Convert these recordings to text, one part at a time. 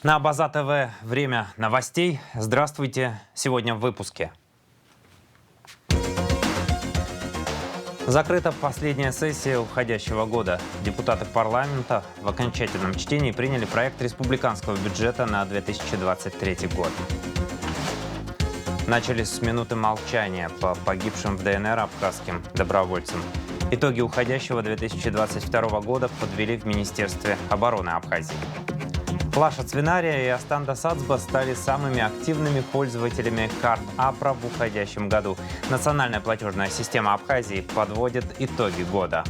На База ТВ время новостей. Здравствуйте. Сегодня в выпуске. Закрыта последняя сессия уходящего года. Депутаты парламента в окончательном чтении приняли проект республиканского бюджета на 2023 год. Начались с минуты молчания по погибшим в ДНР абхазским добровольцам. Итоги уходящего 2022 года подвели в Министерстве обороны Абхазии. Лаша Цвинария и Астанда Сацба стали самыми активными пользователями карт АПРА в уходящем году. Национальная платежная система Абхазии подводит итоги года.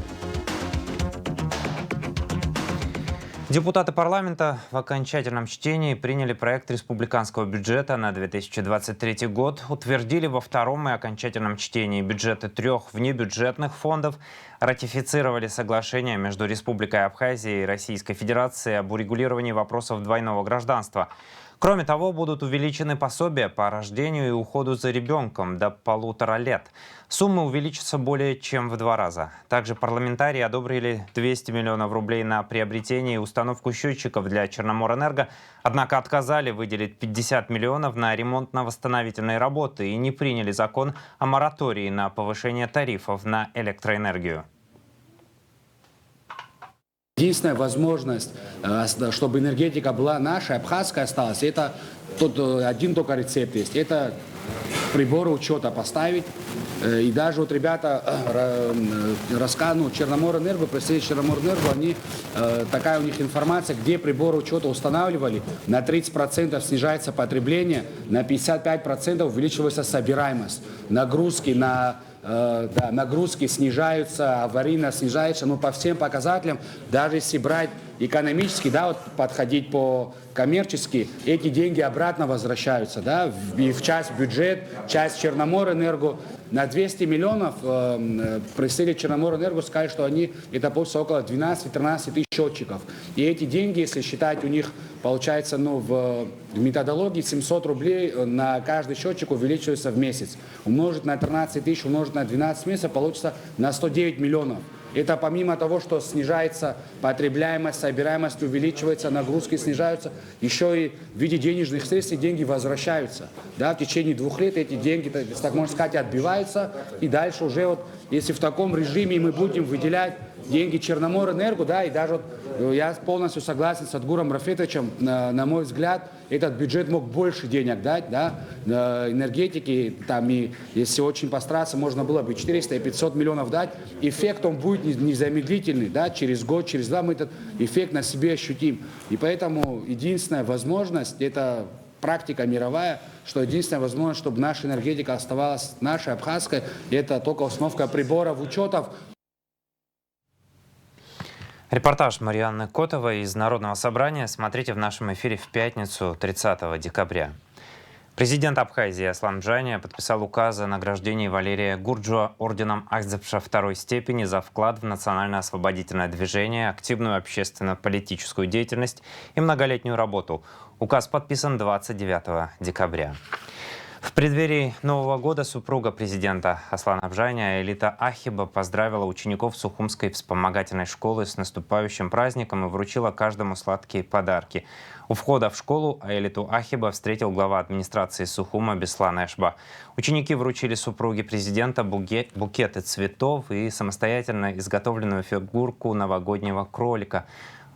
Депутаты парламента в окончательном чтении приняли проект республиканского бюджета на 2023 год, утвердили во втором и окончательном чтении бюджеты 3 внебюджетных фондов, ратифицировали соглашение между Республикой Абхазия и Российской Федерацией об урегулировании вопросов двойного гражданства. Кроме того, будут увеличены пособия по рождению и уходу за ребенком до 1,5 лет. Суммы увеличатся более чем в 2 раза. Также парламентарии одобрили 200 миллионов рублей на приобретение и установку счетчиков для Черноморэнерго, однако отказали выделить 50 миллионов на ремонтно-восстановительные работы и не приняли закон о моратории на повышение тарифов на электроэнергию. Единственная возможность, чтобы энергетика была наша, абхазская осталась, это тут один только рецепт есть. Это приборы учета поставить. И даже вот ребята рассказывают, Черноморэнерго, представители Черноморэнерго, они, такая у них информация, где приборы учета устанавливали, на 30% снижается потребление, на 55% увеличивается собираемость. Нагрузки снижаются, аварийность снижается, но по всем показателям, даже если брать экономически, вот подходить по коммерчески, эти деньги обратно возвращаются, и в часть бюджет, часть Черноморэнерго. На 200 миллионов представители Черноморэнерго сказали, что это получится около 12-13 тысяч счетчиков. И эти деньги, если считать, у них получается, в методологии 700 рублей на каждый счетчик увеличивается в месяц. Умножить на 13 тысяч, умножить на 12 месяцев, получится на 109 миллионов. Это помимо того, что снижается потребляемость, собираемость увеличивается, нагрузки снижаются, еще и в виде денежных средств деньги возвращаются. В течение 2 лет эти деньги, так можно сказать, отбиваются. И дальше уже, если в таком режиме мы будем выделять деньги Черноморэнерго, и даже я полностью согласен с Адгуром Рафетовичем, на мой взгляд, этот бюджет мог больше денег дать, энергетики, и если очень постараться, можно было бы 400 и 500 миллионов дать. Эффект он будет незамедлительный, через год, через 2 мы этот эффект на себе ощутим. И поэтому единственная возможность, это практика мировая, что единственная возможность, чтобы наша энергетика оставалась нашей, абхазской, это только установка приборов, учетов. Репортаж Марианны Котовой из Народного собрания смотрите в нашем эфире в пятницу, 30 декабря. Президент Абхазии Аслан Джания подписал указ о награждении Валерия Гурджуа орденом Акзепша 2-й степени за вклад в национально-освободительное движение, активную общественно-политическую деятельность и многолетнюю работу. Указ подписан 29 декабря. В преддверии Нового года супруга президента Аслана Джания Аэлита Ахиба поздравила учеников Сухумской вспомогательной школы с наступающим праздником и вручила каждому сладкие подарки. У входа в школу Аэлиту Ахиба встретил глава администрации Сухума Беслан Эшба. Ученики вручили супруге президента букеты цветов и самостоятельно изготовленную фигурку новогоднего кролика.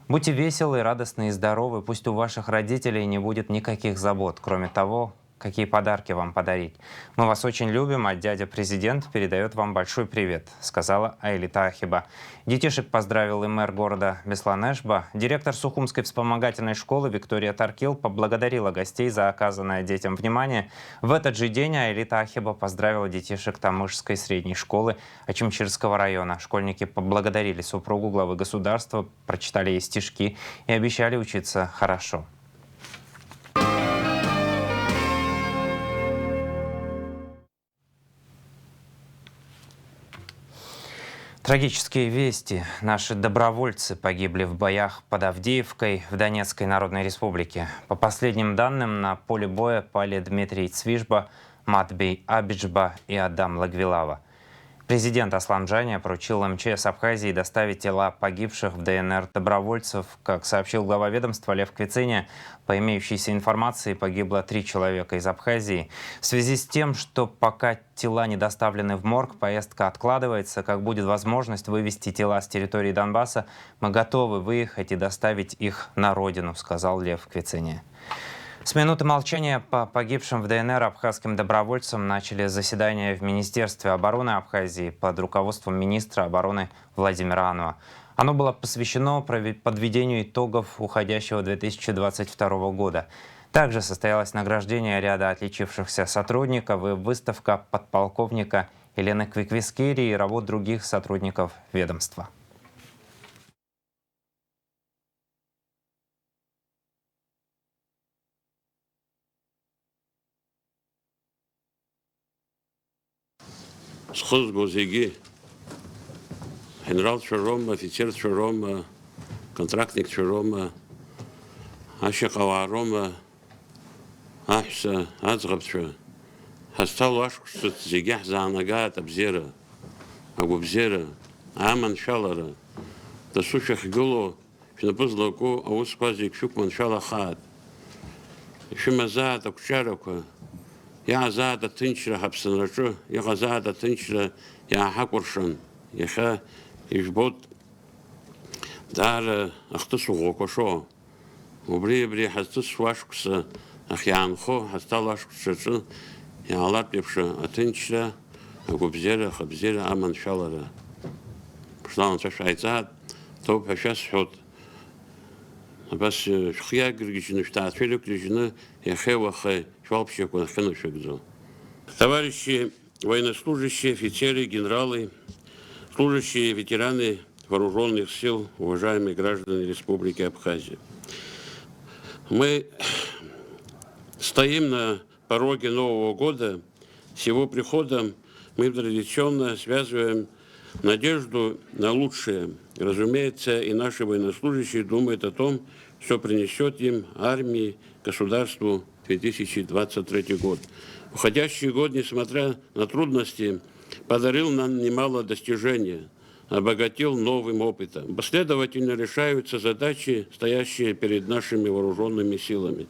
Будьте веселы, радостны и здоровы, пусть у ваших родителей не будет никаких забот, кроме того, какие подарки вам подарить. Мы вас очень любим, а дядя президент передает вам большой привет, сказала Аэлита Ахиба. Детишек поздравил и мэр города Беслан Эшба. Директор Сухумской вспомогательной школы Виктория Таркил поблагодарила гостей за оказанное детям внимание. В этот же день Аэлита Ахиба поздравила детишек Тамышской средней школы Ачимчирского района. Школьники поблагодарили супругу главы государства, прочитали ей стишки и обещали учиться хорошо. Трагические вести. Наши добровольцы погибли в боях под Авдеевкой в Донецкой Народной Республике. По последним данным, на поле боя пали Дмитрий Цвижба, Матбей Абиджба и Адам Лагвилава. Президент Аслан Джания поручил МЧС Абхазии доставить тела погибших в ДНР добровольцев. Как сообщил глава ведомства Лев Квицыня, по имеющейся информации погибло 3 человека из Абхазии. В связи с тем, что пока тела не доставлены в морг, поездка откладывается. Как будет возможность вывести тела с территории Донбасса, мы готовы выехать и доставить их на родину, сказал Лев Квицыня. С минуты молчания по погибшим в ДНР абхазским добровольцам начали заседание в Министерстве обороны Абхазии под руководством министра обороны Владимира Анова. Оно было посвящено подведению итогов уходящего 2022 года. Также состоялось награждение ряда отличившихся сотрудников и выставка подполковника Елены Квиквискири и работ других сотрудников ведомства. Схоз гозеги, генерал Чаром, офицер Чаром, контрактник Чаром, Ашакаваром, Ахса, Азгабча, Хастал Ашкусут, Зигях Занагат, Абзера, Агубзера, Аман Шалара, Тасушах Гуло, Финапузлаку, Аусквазик Шукман Шалахат, Шимазат, Акчарака, يا زاد تنشر حبسنا شو يا زاد تنشر يا حقرشن يا خا يجبط دار اختصو غوكشو وبري حستس واشكس اخيان خو حستالاشكس شو يا الله بيبش تنشر وبزيره خبزيره امن شالره بشلون تشايزات توب هشاس حوت بس شخيا григичный штат филикрижны я хевахе швалпщик он хенушекзо. Товарищи военнослужащие, офицеры, генералы, служащие ветераны вооруженных сил, уважаемые граждане Республики Абхазия. Мы стоим на пороге Нового года. С его приходом мы традиционно связываем надежду на лучшее. Разумеется, и наши военнослужащие думают о том, что принесет им армии, государству 2023 год. Уходящий год, несмотря на трудности, подарил нам немало достижений, обогатил новым опытом. Последовательно решаются задачи, стоящие перед нашими вооруженными силами.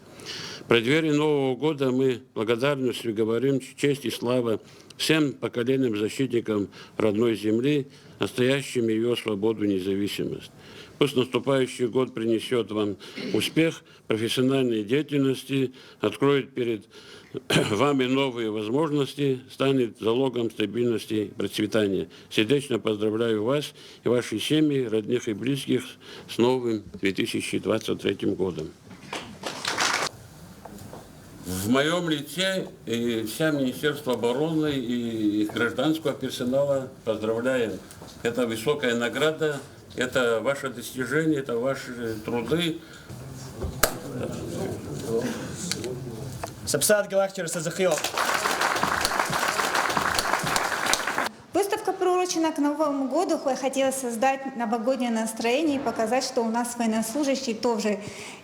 В преддверии Нового года мы благодарностью говорим честь и слава всем поколениям защитникам родной земли, настоящим ее свободу и независимость. Пусть наступающий год принесет вам успех профессиональной деятельности, откроет перед вами новые возможности, станет залогом стабильности и процветания. Сердечно поздравляю вас и ваши семьи, родных и близких с новым 2023 годом. В моем лице и вся Министерство обороны и гражданского персонала поздравляем. Это высокая награда, это ваше достижение, это ваши труды. Выставка приурочена к Новому году. Хотела создать новогоднее настроение и показать, что у нас военнослужащие тоже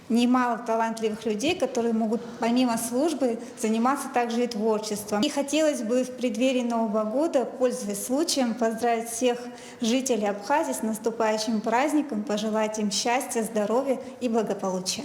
немало талантливых людей, которые могут помимо службы заниматься также и творчеством. И хотелось бы в преддверии Нового года, пользуясь случаем, поздравить всех жителей Абхазии с наступающим праздником, пожелать им счастья, здоровья и благополучия.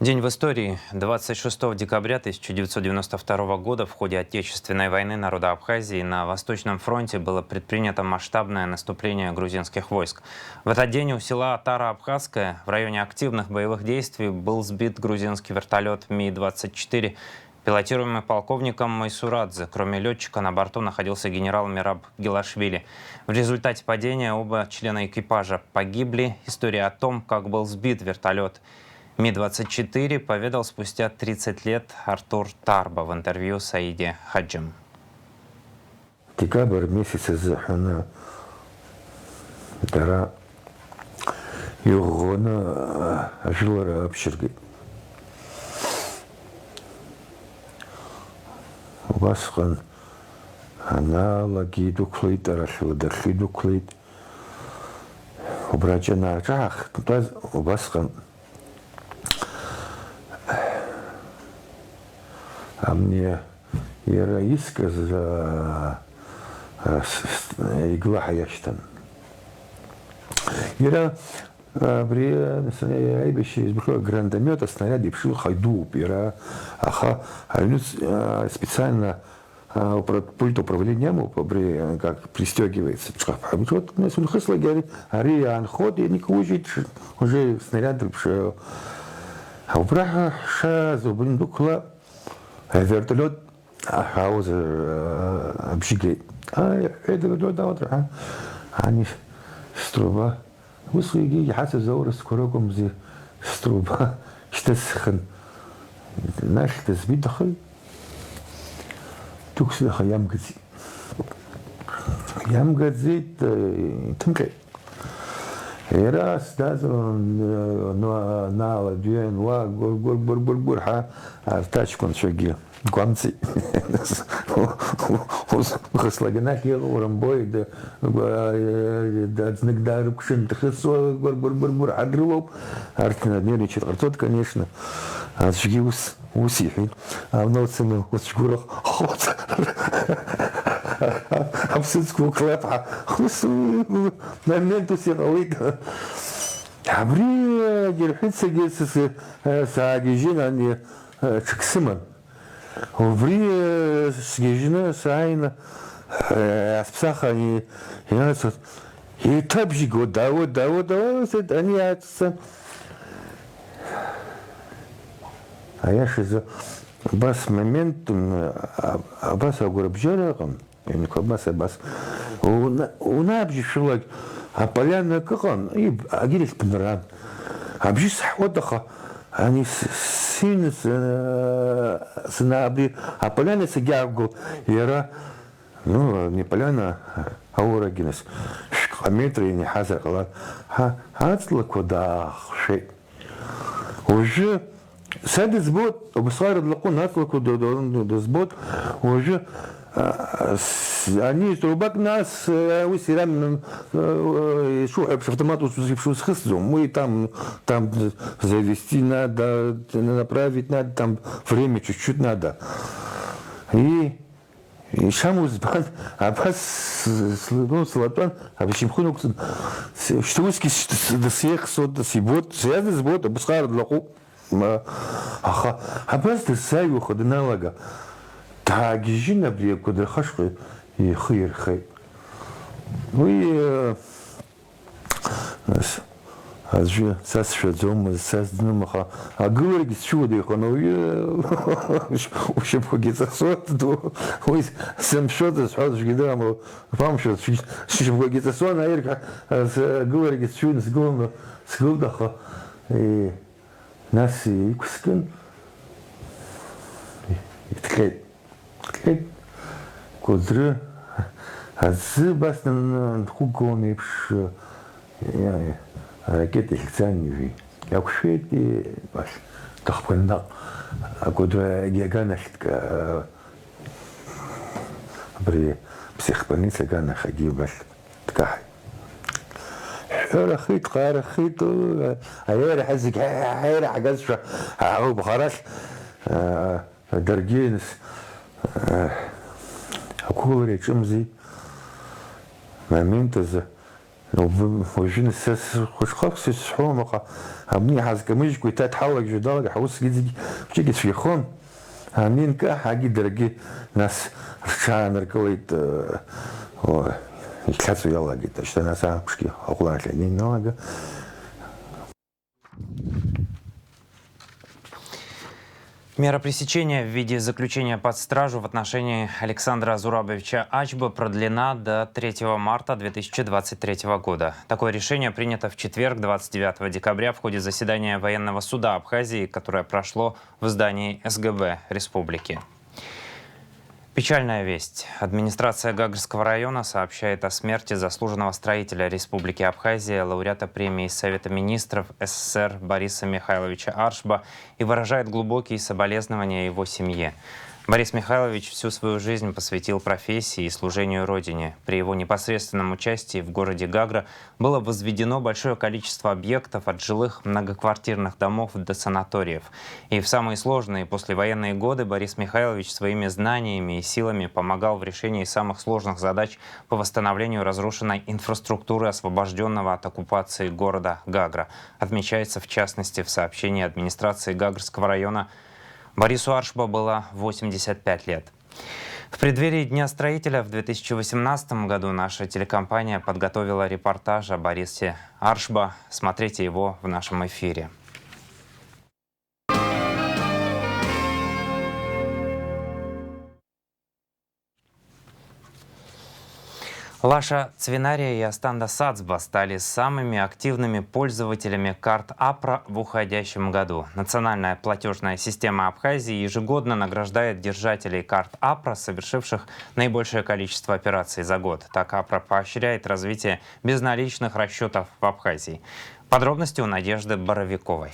День в истории. 26 декабря 1992 года в ходе Отечественной войны народа Абхазии на Восточном фронте было предпринято масштабное наступление грузинских войск. В этот день у села Тара-Абхазское в районе активных боевых действий был сбит грузинский вертолет Ми-24, пилотируемый полковником Майсурадзе. Кроме летчика на борту находился генерал Мираб Гилашвили. В результате падения оба члена экипажа погибли. История о том, как был сбит вертолет Ми-24, поведал спустя 30 лет Артур Тарба в интервью с Аиде Хаджем. Декабрь месяц захана Тара югона ажилара обширги. Басхан аналоги дуклит, арашилдахи дуклит. Обрачена жах, басхан а мне Ира исказ игла хаяштан. Ира при айбище избухло гранатомета снаряд и пшил хайду. Ира аха специально пульт управления как пристегивается. Вот у нас улхысла говорит, ари анход и никуда уже снаряд пшил. А у браха ша зубрин дукла вертолет хаузер обжигает. А это вертолет да вот они струба وصيجي حاسس زور سكروكم زي ستروبا اشتسخن ناش تثبيت دخل توكس دخل يام قزي تمكي راس دازر نالا ديان وا гор ха артачкон шоги гонцы хаслаганах елорам бой да знакдар кшин тхсо гор адрылоп артина нервничает артот конечно шоги усихи а вноцены усчурах абсолютно клепа моменту сигалит абри герхица гесс сагижина не чксиман ври сгижина сайна аспсаха не ясот и табжиго даво они атса а я шиза бас момент бас агурбжарагам يعني كوباس بس ونابجي شلك أبلان كقان يب أجلس بنران أبجي صحوتها يعني سين سنابي أبلان سجاعو يرى ну не поляна а урагинес шкаметры не хазар кала ха хацла куда шей уже садис бот обсвар длакун хацла куда сбот уже они трубак нас усирам шо автомат усушивший схсом мы там завести надо направить надо там время чуть-чуть надо и шамузбан абас ну салатан абишим хунук что уски до всех сот сибот связан с бот обсхар длаку аха абас ты сай выходна лага тагижина бри куда хашкы и хир хай ну и азжи сасшо зом сазднумха а говорит чудо хоно вообще погица сот до ой сам что-то сразу же гидам вам что погица сон а ирка говорит чудо с голдаха и нас и кускин кудры азбастан хугоны пш я ракеты хцаньви я кушети баш тахпында кудры гиганашка при психбольнице гана хаги баш тках رخيت قارخيت هير حزق هير عجز شو هو بخرش درجينس أقول لك شمزي момент за ну وجين الساس خوش خاص الصحوم مقا ابني حاز كميش كنت تحاول جدال حوس جدي بتيجي في خون همين كا حاجي درجي ناس رشان ركويت يكلاسو يلا جيت что на самом деле около немного Мера пресечения в виде заключения под стражу в отношении Александра Зурабовича Ачба продлена до 3 марта 2023 года. Такое решение принято в четверг, 29 декабря, в ходе заседания военного суда Абхазии, которое прошло в здании СГБ республики. Печальная весть. Администрация Гагарского района сообщает о смерти заслуженного строителя Республики Абхазия, лауреата премии Совета министров СССР Бориса Михайловича Аршба и выражает глубокие соболезнования его семье. Борис Михайлович всю свою жизнь посвятил профессии и служению Родине. При его непосредственном участии в городе Гагра было возведено большое количество объектов от жилых многоквартирных домов до санаториев. И в самые сложные послевоенные годы Борис Михайлович своими знаниями и силами помогал в решении самых сложных задач по восстановлению разрушенной инфраструктуры освобожденного от оккупации города Гагра. Отмечается в частности в сообщении администрации Гагрского района: Борису Аршба было 85 лет. В преддверии Дня строителя в 2018 году наша телекомпания подготовила репортаж о Борисе Аршба. Смотрите его в нашем эфире. Лаша Цвинария и Астанда Сацба стали самыми активными пользователями карт АПРА в уходящем году. Национальная платежная система Абхазии ежегодно награждает держателей карт АПРА, совершивших наибольшее количество операций за год. Так АПРА поощряет развитие безналичных расчетов в Абхазии. Подробности у Надежды Боровиковой.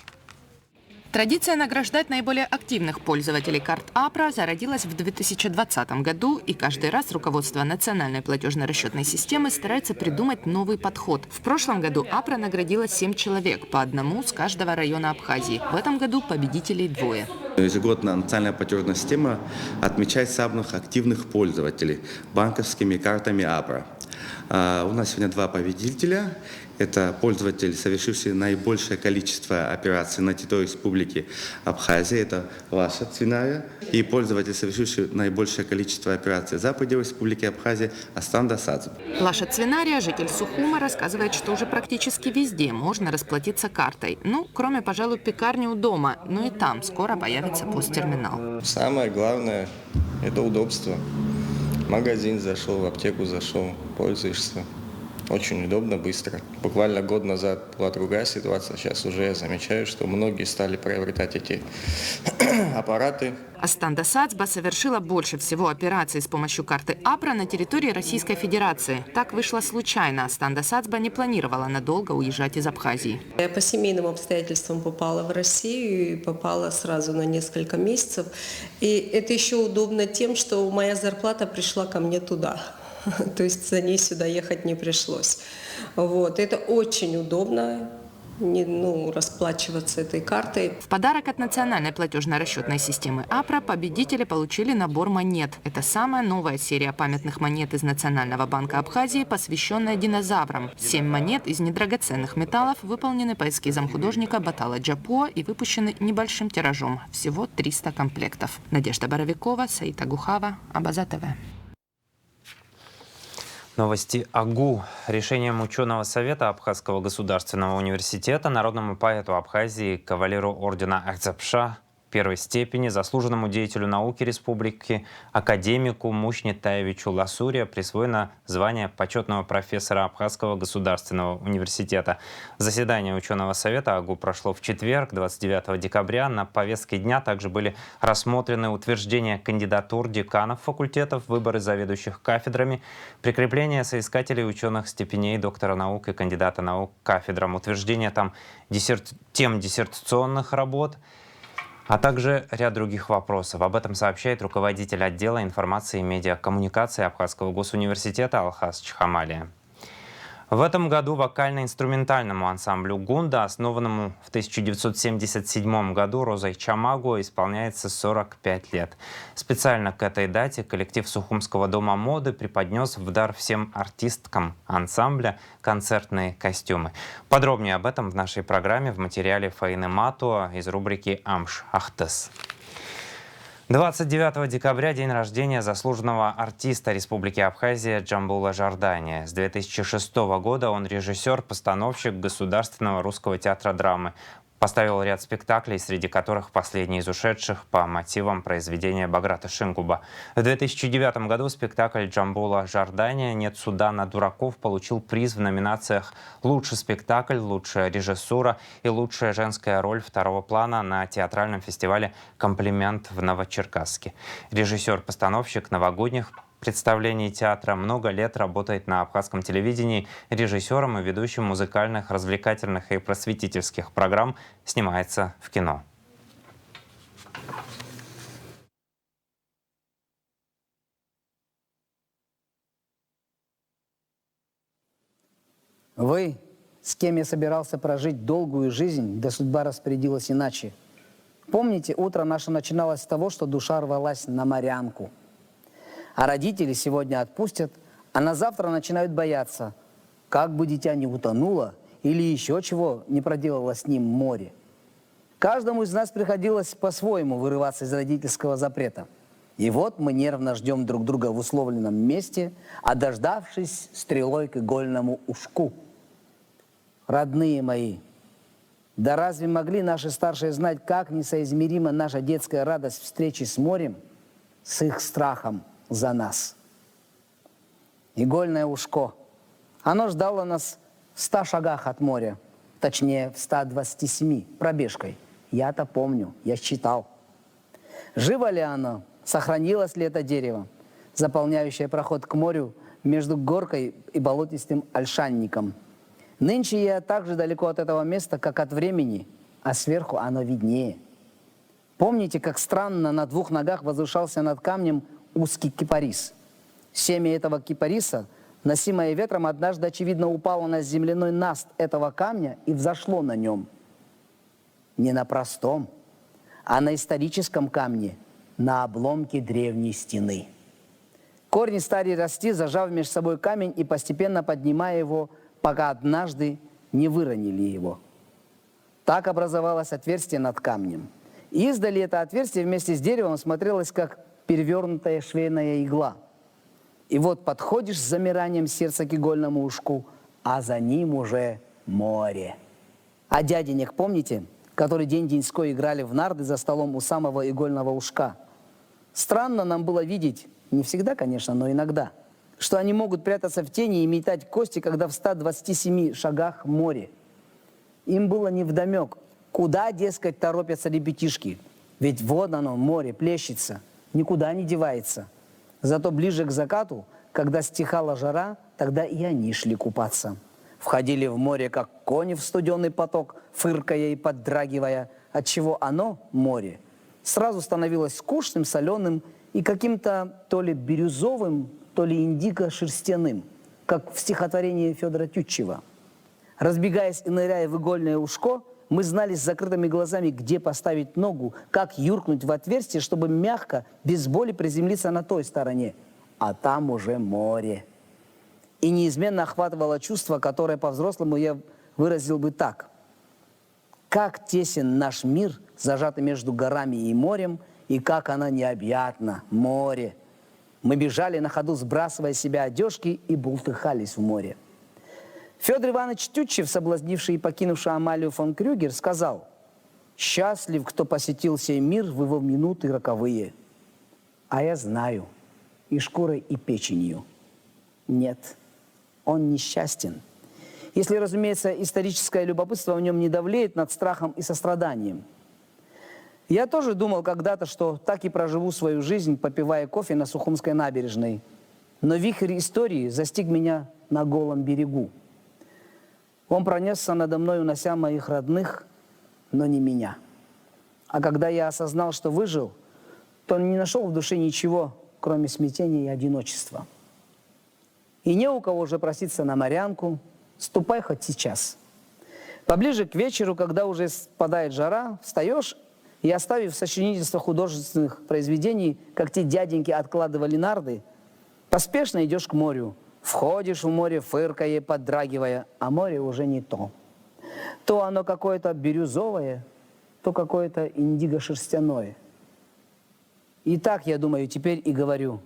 Традиция награждать наиболее активных пользователей карт АПРА зародилась в 2020 году, и каждый раз руководство национальной платежно-расчетной системы старается придумать новый подход. В прошлом году АПРА наградила 7 человек, по одному с каждого района Абхазии. В этом году победителей 2. Ежегодно национальная платежная система отмечает самых активных пользователей банковскими картами АПРА. У нас сегодня 2 победителя. Это пользователь, совершивший наибольшее количество операций на территории Республики Абхазия, это Лаша Цвинария, и пользователь, совершивший наибольшее количество операций за пределы Республики Абхазия, Астанда Сацба. Лаша Цвинария, житель Сухума, рассказывает, что уже практически везде можно расплатиться картой. Ну, кроме, пожалуй, пекарни у дома, но и там скоро появится посттерминал. Самое главное – это удобство. В магазин зашел, в аптеку зашел, пользуешься. Очень удобно, быстро. Буквально год назад была другая ситуация. Сейчас уже я замечаю, что многие стали приобретать эти аппараты. Астанда Сацба совершила больше всего операций с помощью карты АПРА на территории Российской Федерации. Так вышло случайно. Астанда Сацба не планировала надолго уезжать из Абхазии. Я по семейным обстоятельствам попала в Россию и попала сразу на несколько месяцев. И это еще удобно тем, что моя зарплата пришла ко мне туда. То есть за ней сюда ехать не пришлось. Вот. Это очень удобно. Расплачиваться этой картой. В подарок от национальной платежно-расчетной системы АПРА победители получили набор монет. Это самая новая серия памятных монет из Национального банка Абхазии, посвященная динозаврам. 7 монет из недрагоценных металлов выполнены по эскизам художника Батала Джапуа и выпущены небольшим тиражом. Всего 300 комплектов. Надежда Боровикова, Саита Гухава, Абаза ТВ. Новости АГУ. Решением ученого совета Абхазского государственного университета народному поэту Абхазии, кавалеру ордена Ахзапша первой степени, заслуженному деятелю науки республики, академику Мушни Таевичу Ласурия присвоено звание почетного профессора Абхазского государственного университета. Заседание ученого совета АГУ прошло в четверг, 29 декабря. На повестке дня также были рассмотрены утверждение кандидатур деканов факультетов, выборы заведующих кафедрами, прикрепление соискателей ученых степеней доктора наук и кандидата наук к кафедрам, утверждение тем диссертационных работ, а также ряд других вопросов. Об этом сообщает руководитель отдела информации и медиакоммуникации Абхазского госуниверситета Алхаз Чхамалия. В этом году вокально-инструментальному ансамблю «Гунда», основанному в 1977 году Розой Чамагу, исполняется 45 лет. Специально к этой дате коллектив Сухумского дома моды преподнес в дар всем артисткам ансамбля концертные костюмы. Подробнее об этом в нашей программе в материале Фаины Матуа из рубрики «Амш Ахтес». 29 декабря – день рождения заслуженного артиста Республики Абхазия Джамбула Жардания. С 2006 года он режиссер-постановщик Государственного русского театра драмы. Поставил ряд спектаклей, среди которых последний из ушедших по мотивам произведения Баграта Шингуба. В 2009 году спектакль Джамбула Жардания «Нет суда на дураков» получил приз в номинациях «Лучший спектакль», «Лучшая режиссура» и «Лучшая женская роль второго плана» на театральном фестивале «Комплимент» в Новочеркасске. Режиссер-постановщик новогодних представлений театра, много лет работает на абхазском телевидении режиссером и ведущим музыкальных, развлекательных и просветительских программ, снимается в кино. Вы, с кем я собирался прожить долгую жизнь, да судьба распорядилась иначе. Помните, утро наше начиналось с того, что душа рвалась на морянку. А родители сегодня отпустят, а на завтра начинают бояться, как бы дитя не утонуло или еще чего не проделало с ним море. Каждому из нас приходилось по-своему вырываться из родительского запрета. И вот мы нервно ждем друг друга в условленном месте, а дождавшись стрелой к игольному ушку. Родные мои, да разве могли наши старшие знать, как несоизмерима наша детская радость встречи с морем с их страхом за нас? Игольное ушко. Оно ждало нас в 100 шагах от моря, точнее, в 127 пробежкой. Я-то помню, я считал. Живо ли оно? Сохранилось ли это дерево, заполняющее проход к морю между горкой и болотистым ольшанником? Нынче я так же далеко от этого места, как от времени, а сверху оно виднее. Помните, как странно на 2 ногах возвышался над камнем узкий кипарис? Семя этого кипариса, носимое ветром, однажды, очевидно, упало на земляной наст этого камня и взошло на нем. Не на простом, а на историческом камне, на обломке древней стены. Корни стали расти, зажав между собой камень и постепенно поднимая его, пока однажды не выронили его. Так образовалось отверстие над камнем. Издали это отверстие вместе с деревом смотрелось, как перевернутая швейная игла. И вот подходишь с замиранием сердца к игольному ушку, а за ним уже море. А дяденек, помните, который день-деньской играли в нарды за столом у самого игольного ушка? Странно нам было видеть, не всегда, конечно, но иногда, что они могут прятаться в тени и метать кости, когда в 127 шагах море. Им было невдомек, куда, дескать, торопятся ребятишки. Ведь вот оно, море, плещется, никуда не девается. Зато ближе к закату, когда стихала жара, тогда и они шли купаться. Входили в море, как кони в студеный поток, фыркая и поддрагивая, отчего оно, море, сразу становилось скучным, соленым и каким-то то ли бирюзовым, то ли индиго-шерстяным, как в стихотворении Федора Тютчева. Разбегаясь и ныряя в игольное ушко, мы знали с закрытыми глазами, где поставить ногу, как юркнуть в отверстие, чтобы мягко, без боли приземлиться на той стороне. А там уже море. И неизменно охватывало чувство, которое по-взрослому я выразил бы так. Как тесен наш мир, зажатый между горами и морем, и как оно необъятно, море. Мы бежали на ходу, сбрасывая с себя одежки, и бултыхались в море. Федор Иванович Тютчев, соблазнивший и покинувший Амалию фон Крюгер, сказал: «Счастлив, кто посетил сей мир в его минуты роковые». А я знаю, и шкурой, и печенью. Нет, он несчастен. Если, разумеется, историческое любопытство в нем не давлеет над страхом и состраданием. Я тоже думал когда-то, что так и проживу свою жизнь, попивая кофе на Сухумской набережной. Но вихрь истории застиг меня на голом берегу. Он пронесся надо мной, унося моих родных, но не меня. А когда я осознал, что выжил, то не нашел в душе ничего, кроме смятения и одиночества. И не у кого же проситься на морянку, ступай хоть сейчас. Поближе к вечеру, когда уже спадает жара, встаешь и, оставив сочинительство художественных произведений, как те дяденьки откладывали нарды, поспешно идешь к морю. Входишь в море, фыркая, поддрагивая, а море уже не то. То оно какое-то бирюзовое, то какое-то индиго-шерстяное. И так, я думаю, теперь и говорю.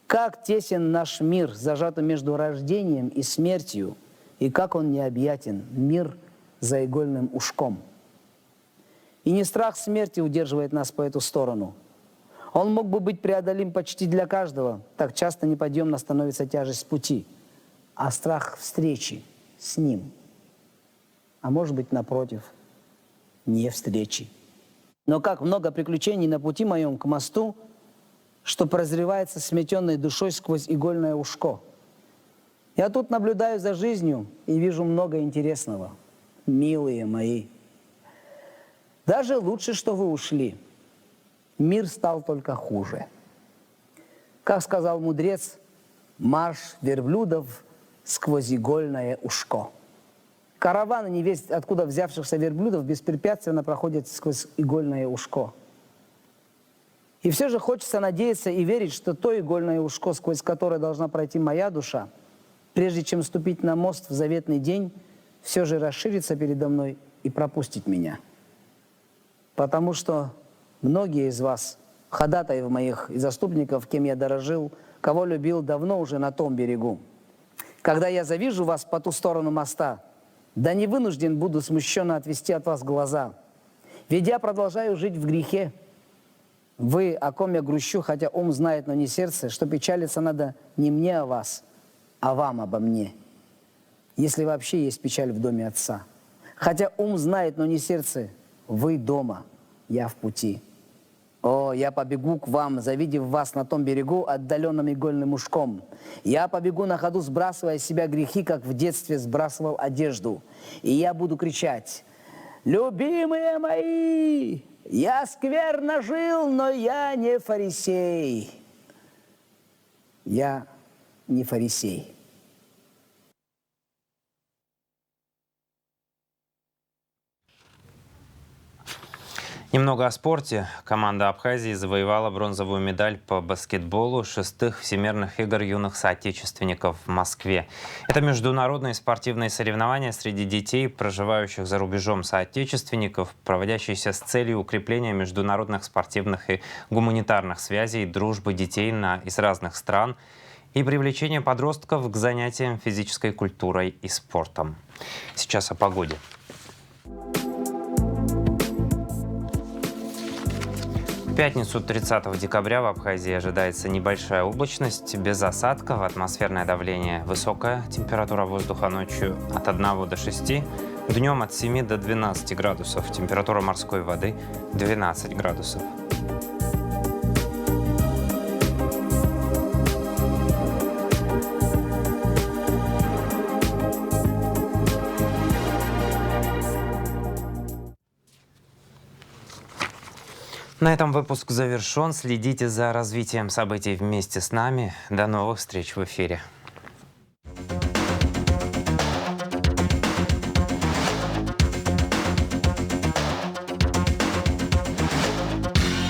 Как тесен наш мир, зажатый между рождением и смертью, и как он необъятен, мир за игольным ушком. И не страх смерти удерживает нас по эту сторону. Он мог бы быть преодолим почти для каждого, так часто неподъемно становится тяжесть пути, а страх встречи с ним. А может быть, напротив, не встречи. Но как много приключений на пути моем к мосту, что прозревается сметенной душой сквозь игольное ушко. Я тут наблюдаю за жизнью и вижу много интересного, милые мои. Даже лучше, что вы ушли. Мир стал только хуже. Как сказал мудрец, марш верблюдов сквозь игольное ушко. Караваны невесть откуда взявшихся верблюдов беспрепятственно проходят сквозь игольное ушко. И все же хочется надеяться и верить, что то игольное ушко, сквозь которое должна пройти моя душа, прежде чем ступить на мост в заветный день, все же расширится передо мной и пропустит меня. Потому что многие из вас, ходатаев моих и заступников, кем я дорожил, кого любил, давно уже на том берегу. Когда я завижу вас по ту сторону моста, да не вынужден буду смущенно отвести от вас глаза. Ведь я продолжаю жить в грехе. Вы, о ком я грущу, хотя ум знает, но не сердце, что печалиться надо не мне о вас, а вам обо мне. Если вообще есть печаль в доме Отца. Хотя ум знает, но не сердце, вы дома, я в пути. О, я побегу к вам, завидев вас на том берегу отдаленным игольным ушком. Я побегу на ходу, сбрасывая с себя грехи, как в детстве сбрасывал одежду. И я буду кричать: «Любимые мои, я скверно жил, но я не фарисей». Я не фарисей. Немного о спорте. Команда Абхазии завоевала бронзовую медаль по баскетболу 6-х всемирных игр юных соотечественников в Москве. Это международные спортивные соревнования среди детей, проживающих за рубежом соотечественников, проводящиеся с целью укрепления международных спортивных и гуманитарных связей, дружбы детей из разных стран и привлечения подростков к занятиям физической культурой и спортом. Сейчас о погоде. В пятницу 30 декабря в Абхазии ожидается небольшая облачность, без осадков, атмосферное давление высокая, температура воздуха ночью от 1 до 6, днем от 7 до 12 градусов, температура морской воды 12 градусов. На этом выпуск завершен. Следите за развитием событий вместе с нами. До новых встреч в эфире.